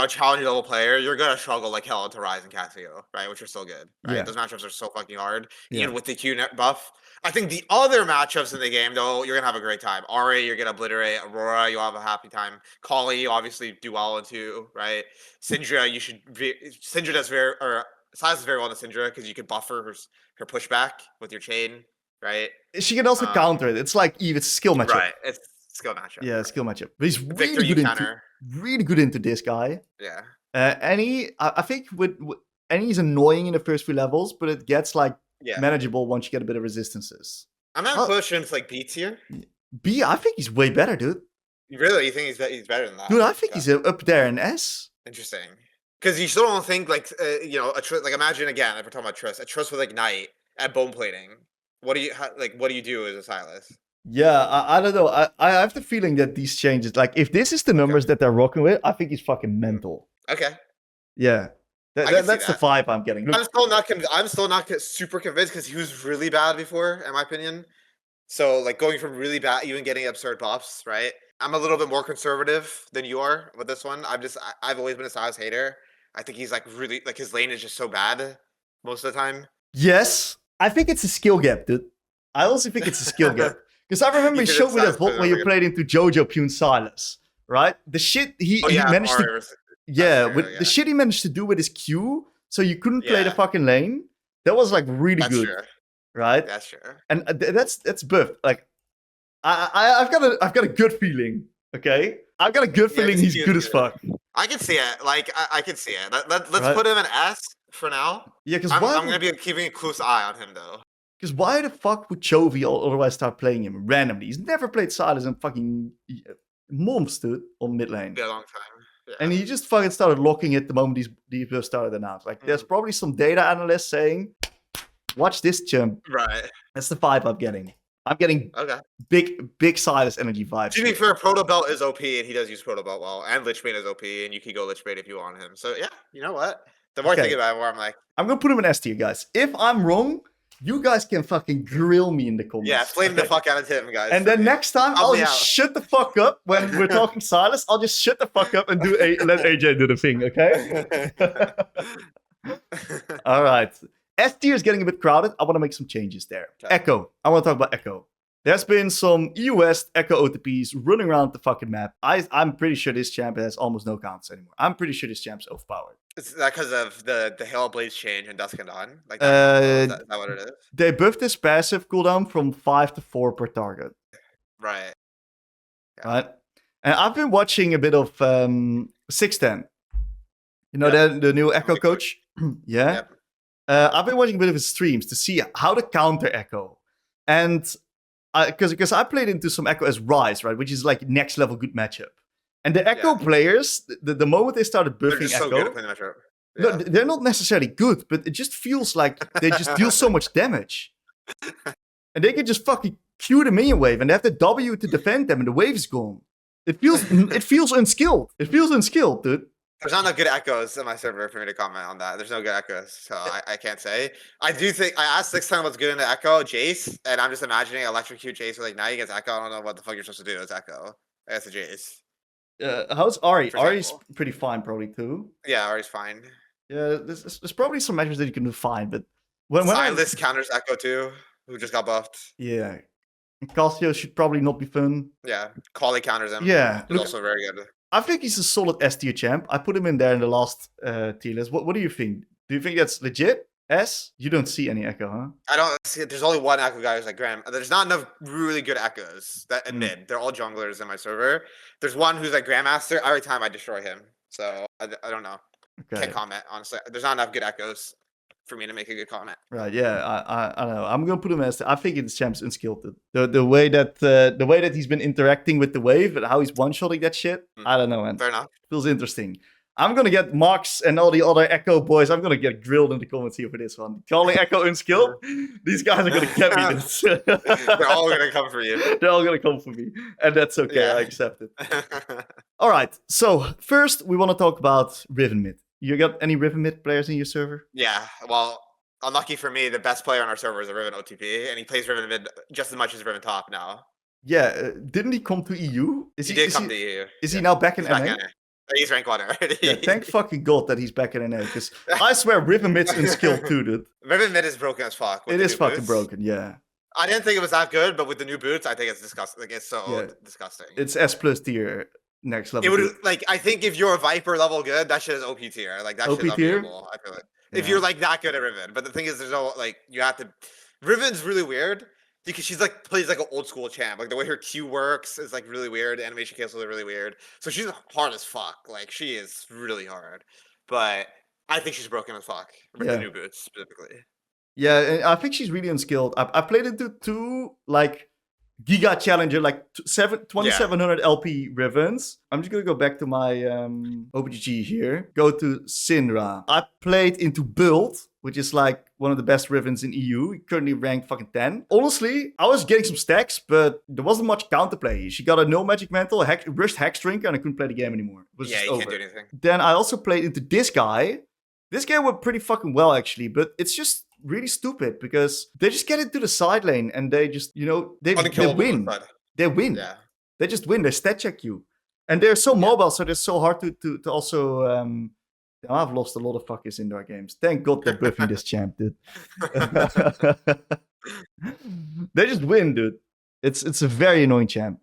challenger level player, you're gonna struggle like hell to Ryze and Cassio, right? Which are still good, right? Yeah. Those matchups are so fucking hard, even with the Q net buff. I think the other matchups in the game, though, you're gonna have a great time. Ari, you're gonna obliterate. Aurora, you'll have a happy time. Kali, you obviously do well into, right? Syndra, Syndra does Sylas is very well in Syndra because you can buffer her pushback with your chain, right? She can also counter it. It's like even skill matchup. Right. skill matchup. Yeah, skill matchup. But he's Victor, really you good counter. really good into this guy. Yeah. I think he's annoying in the first few levels, but it gets like manageable once you get a bit of resistances. I'm not pushing to like B tier. B, I think he's way better, dude. Really? You think he's better than that? Dude, I think he's up there in S. Interesting. Because you still don't think like like imagine again if we're talking about Trist, a Trist with Ignite at bone plating. What do you do as a Sylas? Yeah, I don't know. I have the feeling that these changes, like if this is the numbers that they're rocking with, I think he's fucking mental. Okay. Yeah. That's the vibe I'm getting. I'm still not super convinced because he was really bad before, in my opinion. So like going from really bad, even getting absurd buffs, right? I'm a little bit more conservative than you are with this one. I've always been a Sylas hater. I think he's like really like his lane is just so bad most of the time. Yes, I think it's a skill gap, dude. I also think it's a skill gap because I remember he showed me that VOD when you played into Jojo Pune Sylas, right? The shit he managed to. Yeah, the shit he managed to do with his Q, so you couldn't play the fucking lane. That was like really good, right? That's true. And that's buff. Like, I've got a good feeling. Okay, I've got a good feeling he's good as fuck. I can see it. Like I can see it. Let's put him in S for now. Yeah, because I'm gonna be keeping a close eye on him though. Because why the fuck would Chovy otherwise start playing him randomly? He's never played Sylas in fucking months, dude, on mid lane. Yeah, a long time. Yeah. And he just fucking started locking it the moment these bursts started announced. Like, there's probably some data analysts saying, watch this chump. Right. That's the vibe I'm getting. I'm getting big Sylas energy vibes. To be fair, Proto Belt is OP, and he does use Proto Belt well. And Lichbane is OP, and you can go Lichbane if you want him. So, yeah, you know what? The more I think about it, the more I'm like... I'm going to put him in S tier, guys. If I'm wrong, you guys can fucking grill me in the comments. Yeah, flame the fuck out of him, guys. And then next time, I'll just shut the fuck up when we're talking Sylas. I'll just shut the fuck up and let AJ do the thing, okay? All right. S tier is getting a bit crowded. I want to make some changes there. Okay. Ekko. I want to talk about Ekko. There's been some EU West Ekko OTPs running around the fucking map. I'm pretty sure this champ has almost no counts anymore. I'm pretty sure this champ's overpowered. Is that because of the Hail Blaze change and Dusk and Dawn? Like is that what it is? They buffed his passive cooldown from 5 to 4 per target. Right. Yeah. Right. And I've been watching a bit of 610. You know the new Ekko coach? Yeah. Yep. I've been watching a bit of his streams to see how to counter Ekko. And because I played into some Ekko as Ryze, right? Which is like next level good matchup. And the Ekko players, the moment they started buffing they're just Ekko, so good at playing the matchup. No, they're not necessarily good, but it just feels like they just deal so much damage. And they can just fucking Q the minion wave, and they have the W to defend them, and the wave is gone. It feels unskilled. It feels unskilled, dude. There's not enough good Echoes in my server for me to comment on that. There's no good Echoes, so I can't say. I do think I asked 610 what's good in the Ekko, Jace, and I'm just imagining electrocute Jace with Ignite against Ekko. I don't know what the fuck you're supposed to do as Ekko. That's a Jace. How's Ari? Ari's pretty fine, probably too. Yeah, Ari's fine. Yeah, there's probably some measures that you can do fine, but when Sylas counters Ekko too, who just got buffed. Yeah, Cassio should probably not be fun. Yeah, Kali counters him. Yeah, he's also very good. I think he's a solid S tier champ. I put him in there in the last tier list. What do you think? Do you think that's legit? S? You don't see any Ekko, huh? I don't see it. There's only one Ekko guy who's like Graham. There's not enough really good Echoes that in mid. They're all junglers in my server. There's one who's like Grandmaster. Every time I destroy him. So I don't know. Okay. Can't comment, honestly. There's not enough good Echoes for me to make a good comment. Right, yeah. I don't know. I'm gonna put him as I think it's champ's unskilled. The way that he's been interacting with the wave and how he's one-shotting that shit. I don't know, man. Fair enough. Feels interesting. I'm gonna get Mox and all the other Ekko boys. I'm gonna get grilled in the comments here for this one. Calling Ekko unskilled. These guys are gonna get me this. They're all gonna come for you. They're all gonna come for me. And that's okay, I accept it. Alright, so first we wanna talk about Riven mid. You got any Riven mid players in your server? Yeah, well, unlucky for me, the best player on our server is a Riven OTP, and he plays Riven mid just as much as Riven top now. Yeah, didn't he come to EU? He did come to EU. Is he now back in NA? He's rank 1 already. Yeah, thank fucking God that he's back in NA, because I swear Riven mid's unskilled too, dude. Riven mid is broken as fuck. It is fucking broken, yeah. I didn't think it was that good, but with the new boots, I think it's disgusting. Like, it's so disgusting. It's S+ tier. Next level. It would like I think if you're a Viper level good, that shit is OP tier. Like that shit is unbeatable. I feel like if you're like that good at Riven, but the thing is, there's no like you have to. Riven's really weird because she's like plays like an old school champ. Like the way her Q works is like really weird. The animation cancels are really weird. So she's hard as fuck. Like she is really hard. But I think she's broken as fuck with the Yeah. new boots specifically. Yeah, and I think she's really unskilled. I played into 2 like Giga Challenger, like 2700 LP Rivens. I'm just gonna go back to my OPGG here. Go to Syndra. I played into Build, which is like one of the best Rivens in EU. Currently ranked fucking 10. Honestly, I was getting some stacks, but there wasn't much counterplay. She got a no magic mantle, rushed Hex Drink, and I couldn't play the game anymore. It was Yeah, just you over. can't do anything. Then I also played into this guy. This guy went pretty fucking well, actually, but it's just really stupid because they just get into the side lane and they just, they win. They win. Yeah. They just win. They stat check you. And they're so mobile, so they're so hard to also... I've lost a lot of fuckers in our games. Thank God they're buffing this champ, dude. They just win, dude. It's a very annoying champ.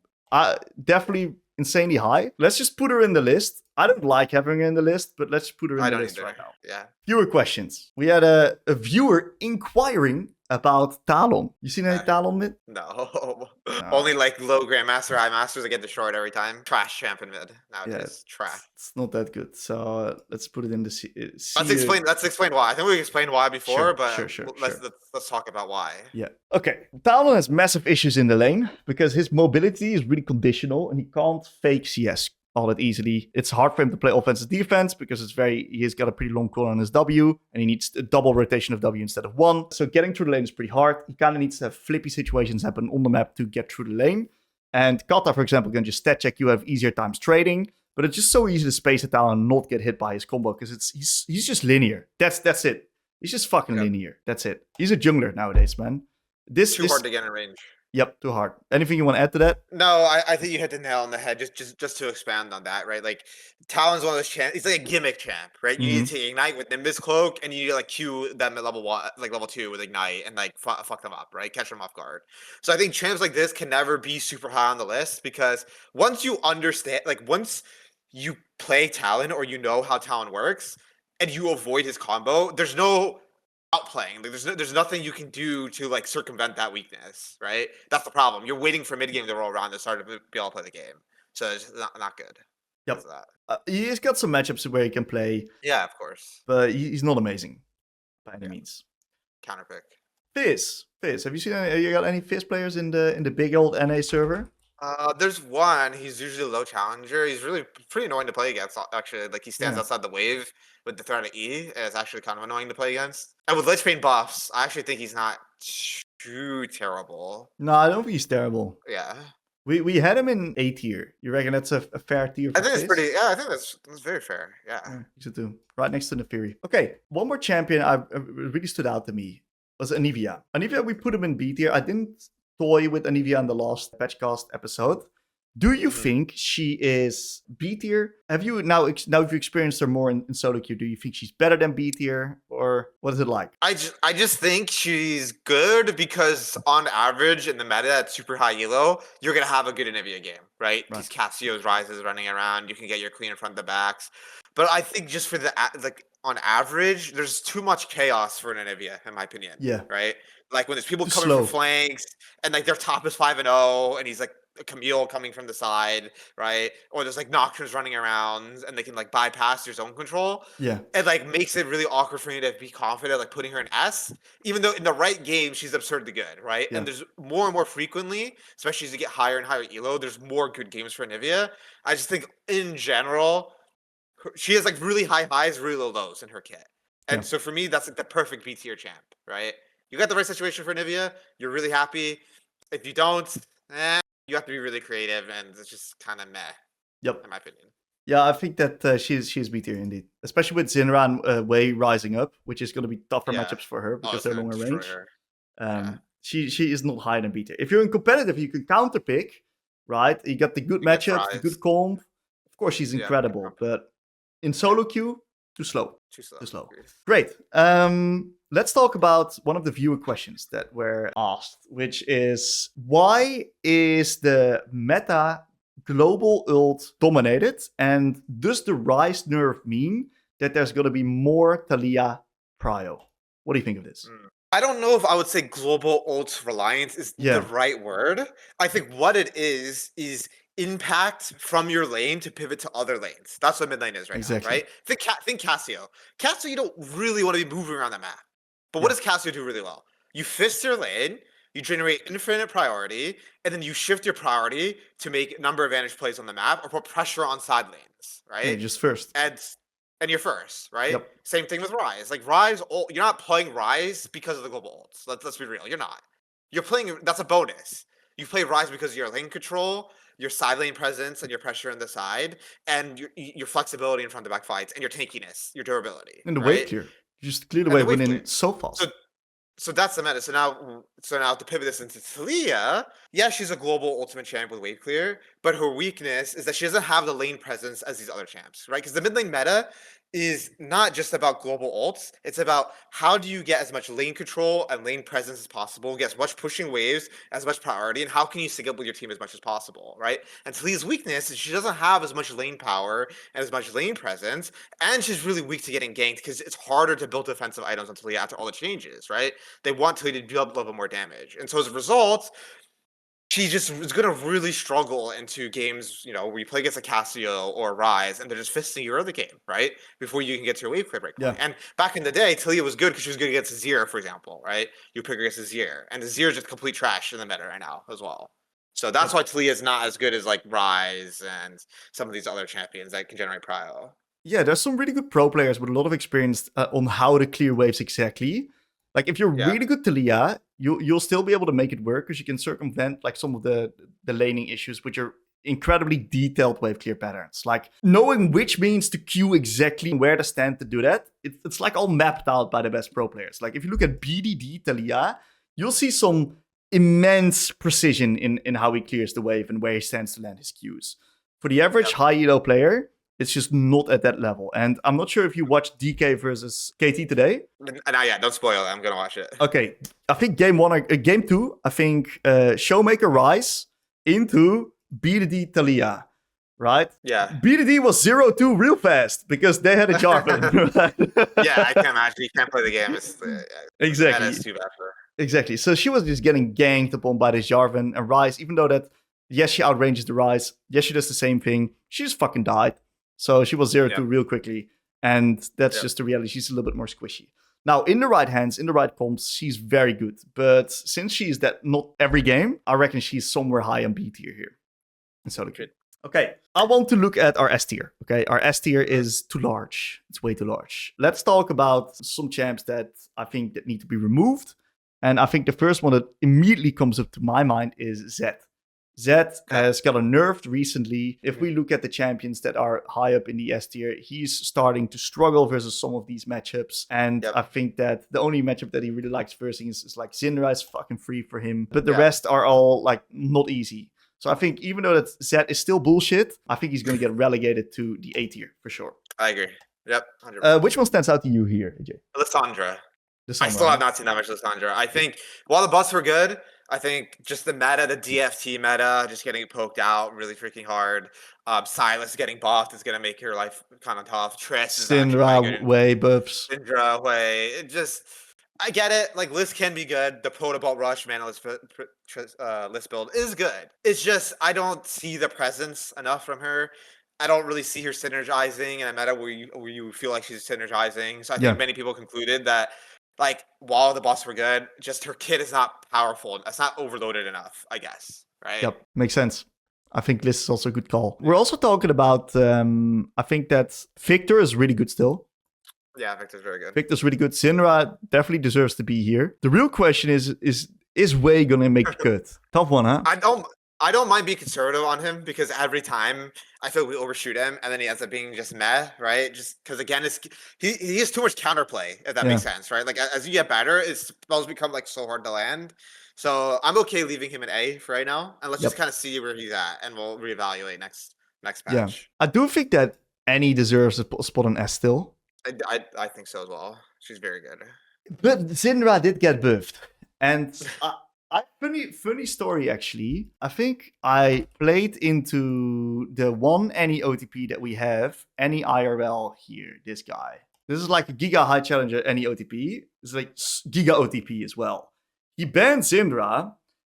Definitely insanely high. Let's just put her in the list. I don't like having her in the list, but let's put her in the list right now. Yeah. Viewer questions. We had a viewer inquiring about Talon. You seen any Talon mid? No. Only like low Grandmaster, High Masters that get destroyed every time. Trash champ in mid. Nowadays. Trash. It's not that good. So let's put it in the Let's explain why. I think we explained why before, but let's talk about why. Yeah. Okay. Talon has massive issues in the lane because his mobility is really conditional and he can't fake CS all that easily. It's hard for him to play offensive defense because he's got a pretty long call on his W and he needs a double rotation of W instead of 1. So getting through the lane is pretty hard. He kind of needs to have flippy situations happen on the map to get through the lane. And Kata, for example, can just stat check you, have easier times trading. But it's just so easy to space a Talon and not get hit by his combo because he's just linear. That's it. He's just fucking linear. That's it. He's a jungler nowadays, man. Too hard to get in range. Yep, too hard. Anything you want to add to that? No, I think you hit the nail on the head. Just to expand on that, right? Like Talon's one of those champs. He's like a gimmick champ, right? You need to ignite with Nimbus Cloak, and you need to like Q them at level 1, like level 2 with ignite, and like fuck them up, right? Catch them off guard. So I think champs like this can never be super high on the list because once you understand, like once you play Talon or you know how Talon works, and you avoid his combo, there's no outplaying. Like, there's nothing you can do to like circumvent that weakness, right? That's the problem. You're waiting for mid game to roll around to start to be able to play the game. So it's not good. Yep. He's got some matchups where he can play. Yeah, of course. But he's not amazing by any means. Counterpick. Fizz. Have you got any Fizz players in the big old NA server? There's one. He's usually low challenger. He's really pretty annoying to play against, actually. Like he stands outside the wave with the threat of E, and it's actually kind of annoying to play against. And with Lich Bane buffs, I actually think he's not too terrible. No, I don't think he's terrible. Yeah. We had him in A tier. You reckon that's a fair tier for I think Fizz? it's pretty. Yeah, I think that's very fair. Yeah. You should do. Right next to the Fury. Okay, one more champion I really stood out to me was Anivia. Anivia, we put him in B tier. I didn't toy with Anivia in the last Patchcast episode. Do you think she is B tier? Have you now if you experienced her more in solo queue, do you think she's better than B tier, or what is it like? I just think she's good because on average in the meta at super high elo, you're gonna have a good Anivia game, right? Because Cassio's Ryze is running around, you can get your clean in front of the backs. But I think just for on average, there's too much chaos for an Anivia, in my opinion. Yeah. Right? Like when there's people coming from flanks and like their top is 5-0 and he's like a Camille coming from the side, right? Or there's like Nocturnes running around and they can like bypass your zone control. Yeah. It like makes it really awkward for me to be confident, like putting her in S, even though in the right game, she's absurdly good, right? Yeah. And there's more and more frequently, especially as you get higher and higher elo, there's more good games for Anivia. I just think in general, she has like really high highs, really low lows in her kit. And so for me, that's like the perfect B tier champ, right? You got the right situation for Anivia, you're really happy. If you don't, you have to be really creative, and it's just kind of meh. Yep. In my opinion. Yeah, I think that she's B tier indeed, especially with Syndra and Hwei rising up, which is going to be tougher matchups for her because they're longer range. She is not higher than B tier. If you're in competitive, you can counter pick, right? You got the good matchups, the good comp. Of course, she's incredible, but in solo queue, too slow. Too slow. Great. Let's talk about one of the viewer questions that were asked, which is, why is the meta global ult dominated? And does the Ryze nerf mean that there's going to be more Taliyah prio? What do you think of this? I don't know if I would say global ult reliance is the right word. I think what it is impact from your lane to pivot to other lanes. That's what mid lane is right now, right? Think Cassio. Cassio, you don't really want to be moving around the map. But what does Cassio do really well? You fist your lane, you generate infinite priority, and then you shift your priority to make number advantage plays on the map or put pressure on side lanes, right? Yeah, just first. And you're first, right? Yep. Same thing with Ryze. Like Ryze, you're not playing Ryze because of the global ults. Let's be real. You're not. You're playing. That's a bonus. You play Ryze because of your lane control, your side lane presence, and your pressure on the side, and your flexibility in front of back fights, and your tankiness, your durability, and the right? wave clear. You just clear the wave winning so fast. So that's the meta. So now to pivot this into Taliyah, yeah, she's a global ultimate champ with wave clear, but her weakness is that she doesn't have the lane presence as these other champs, right? Because the mid lane meta is not just about global ults. It's about how do you get as much lane control and lane presence as possible, get as much pushing waves, as much priority, and how can you sync up with your team as much as possible, right? And Taliyah's weakness is she doesn't have as much lane power and as much lane presence, and she's really weak to getting ganked because it's harder to build defensive items on Taliyah after all the changes, right? They want Taliyah to deal a little more damage. And so as a result, she just is going to really struggle into games, where you play against a Cassio or a Ryze, and they're just fisting your other game, right? Before you can get to your wave clear break point. And back in the day, Taliyah was good because she was good against Azir, for example, right? You pick against Azir. And Azir is just complete trash in the meta right now as well. So that's why Taliyah is not as good as like Ryze and some of these other champions that can generate prio. Yeah, there's some really good pro players with a lot of experience on how to clear waves exactly. Like if you're really good Taliyah, you'll still be able to make it work because you can circumvent like some of the laning issues with your incredibly detailed wave clear patterns. Like knowing which means to queue exactly where to stand to do that, it's like all mapped out by the best pro players. Like if you look at BDD Taliyah, you'll see some immense precision in how he clears the wave and where he stands to land his queues. For the average high elo player, it's just not at that level. And I'm not sure if you watched DK versus KT today. Not yet. Don't spoil it. I'm going to watch it. Okay. I think game 2, I think Showmaker Ryze into BDD Taliyah, right? Yeah. BDD was 0-2 real fast because they had a Jarvan. Yeah, I can imagine. You can't play the game. Exactly. That is too bad for her. Exactly. So she was just getting ganked upon by this Jarvan and Ryze, even though that, yes, she outranges the Ryze. Yes, she does the same thing. She just fucking died. So she was 0-2 real quickly. And that's just the reality. She's a little bit more squishy. Now, in the right hands, in the right comps, she's very good. But since she's that not every game, I reckon she's somewhere high on B tier here. And so good. Okay, I want to look at our S tier. Okay, our S tier is too large. It's way too large. Let's talk about some champs that I think that need to be removed. And I think the first one that immediately comes up to my mind is Zed. Zed has got a nerfed recently. If we look at the champions that are high up in the S tier, he's starting to struggle versus some of these matchups. And I think that the only matchup that he really likes versing is like Syndra is fucking free for him. But the rest are all like not easy. So I think even though that Zed is still bullshit, I think he's going to get relegated to the A tier for sure. I agree. Yep. 100%. Which one stands out to you here, AJ? Lissandra. I still have not seen that much Lissandra. I think while the buffs were good, I think just the meta, the DFT meta, just getting poked out really freaking hard. Sylas getting buffed is going to make your life kind of tough. Syndra, Hwei buffs. Syndra, Hwei. I get it. Like, Liz can be good. The Protobalt Rush mana list build is good. It's just, I don't see the presence enough from her. I don't really see her synergizing in a meta where you feel like she's synergizing. So I think many people concluded that, like, while the buffs were good, just her kit is not powerful. It's not overloaded enough, I guess. Right? Yep, makes sense. I think Liz is also a good call. We're also talking about, I think that Victor is really good still. Yeah, Victor's very good. Victor's really good. Syndra definitely deserves to be here. The real question is Hwei gonna make the cut? Tough one, huh? I don't mind being conservative on him because every time I feel we overshoot him and then he ends up being just meh, right? Just because again, he has too much counterplay, if that makes sense, right? Like as you get better, it's spells become like so hard to land. So I'm okay leaving him an A for right now, and let's just kind of see where he's at, and we'll reevaluate next patch. Yeah, I do think that Annie deserves a spot on S still. I think so as well. She's very good. But Syndra did get buffed, and funny story actually. I think I played into the one Annie OTP that we have, Annie IRL here. This guy. This is like a Giga High Challenger, any OTP. It's like Giga OTP as well. He banned Syndra,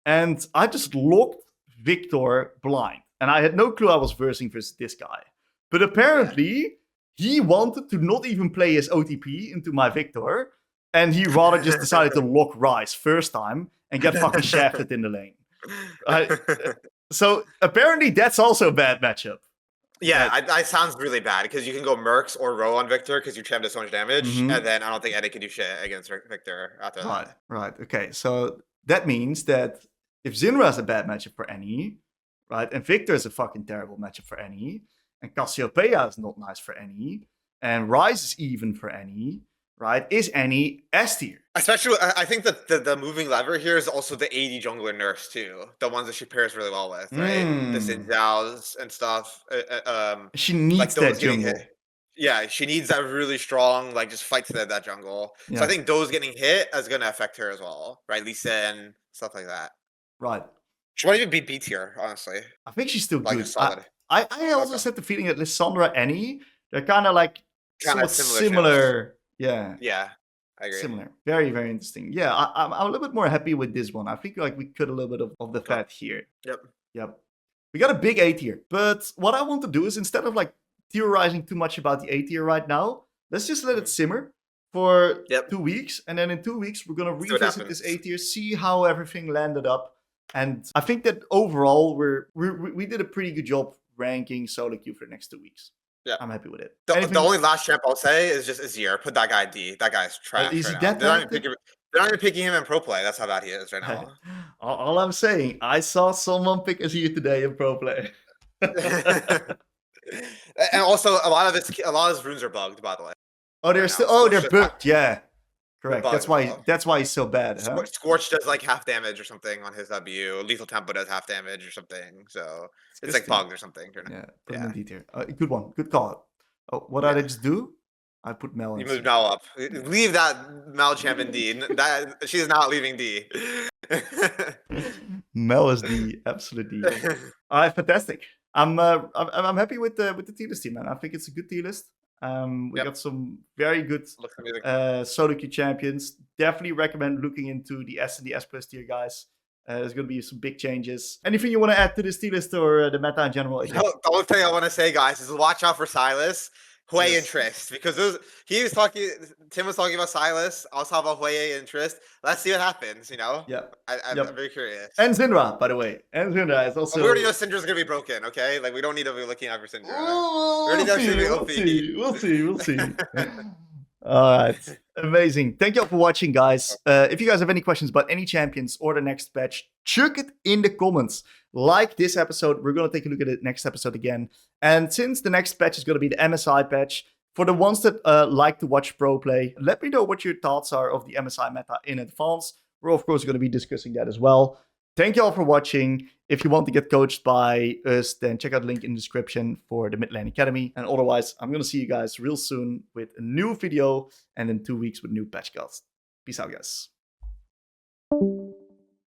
and I just locked Victor blind. And I had no clue I was versing versus this guy. But apparently, he wanted to not even play his OTP into my Victor, and he rather just decided to lock Ryze first time and get fucking shafted in the lane. So apparently that's also a bad matchup. Yeah, I sounds really bad because you can go Mercs or Row on Victor because you champ does so much damage, and then I don't think Eddie can do shit against Victor after that. Right. Okay, so that means that if Syndra is a bad matchup for any, right, and Victor is a fucking terrible matchup for any, and Cassiopeia is not nice for any, and Ryze is even for any, right, is any S tier. Especially, I think that the moving lever here is also the AD jungler nurse too. The ones that she pairs really well with, right? The Syndras and stuff. She needs that jungle. Yeah, she needs that really strong, like, just fight to that jungle. Yeah. So I think those getting hit is going to affect her as well, right? Lisa and stuff like that. Right. She might even be B tier, honestly. I think she's still good. Solid. I also said the feeling that Lissandra, Annie, they're kind of like somewhat similar. Yeah. Yeah. I agree. Similar. Very, very interesting. Yeah, I'm a little bit more happy with this one. I think like we cut a little bit of the fat here. Yep. We got a big A tier. But what I want to do is instead of like theorizing too much about the A tier right now, let's just let it simmer for 2 weeks. And then in 2 weeks, we're going to revisit this A tier, see how everything landed up. And I think that overall, we did a pretty good job ranking solo queue for the next 2 weeks. Yeah, I'm happy with it. The only last champ I'll say is just Azir. Put that guy D. That guy's trash. Is right he now. They're not even picking him in pro play. That's how bad he is right now. All I'm saying, I saw someone pick Azir today in pro play. And also, a lot of his runes are bugged, by the way. Oh, they're still. Oh, they're bugged. Yeah, correct. That's why he's so bad. Huh? Scorch does like half damage or something on his W. Lethal Tempo does half damage or something. So it's like bugged or something. Yeah, put him in D tier. Good one. Good call. Oh, what did I just do? I put Mel in. You moved Mel up. Leave that Mel champ in D. She's not leaving D. Mel is D. Absolute D. All right, fantastic. I'm happy with the tier list team, man. I think it's a good tier list. We got some very good solo queue champions. Definitely recommend looking into the S and the S plus tier, guys. There's going to be some big changes. Anything you want to add to this tier list or the meta in general? The only thing I want to say, guys, is watch out for Sylas, Hwei, and Trist. Because Tim was talking about Sylas. I was talking about Hwei and Trist. Let's see what happens, Yeah. I'm very curious. And Syndra, by the way. And Syndra is also... We already know Syndra's going to be broken, okay? Like, we don't need to be looking out for Syndra. We'll see. All right. Amazing. Thank you all for watching, guys. If you guys have any questions about any champions or the next patch, chuck it in the comments. Like this episode, we're going to take a look at it next episode again. And since the next patch is going to be the MSI patch, for the ones that like to watch pro play, let me know what your thoughts are of the MSI meta in advance. We're, of course, going to be discussing that as well. Thank you all for watching. If you want to get coached by us, then check out the link in the description for the Midlane Academy. And otherwise, I'm going to see you guys real soon with a new video and in 2 weeks with new Patchcast. Peace out, guys.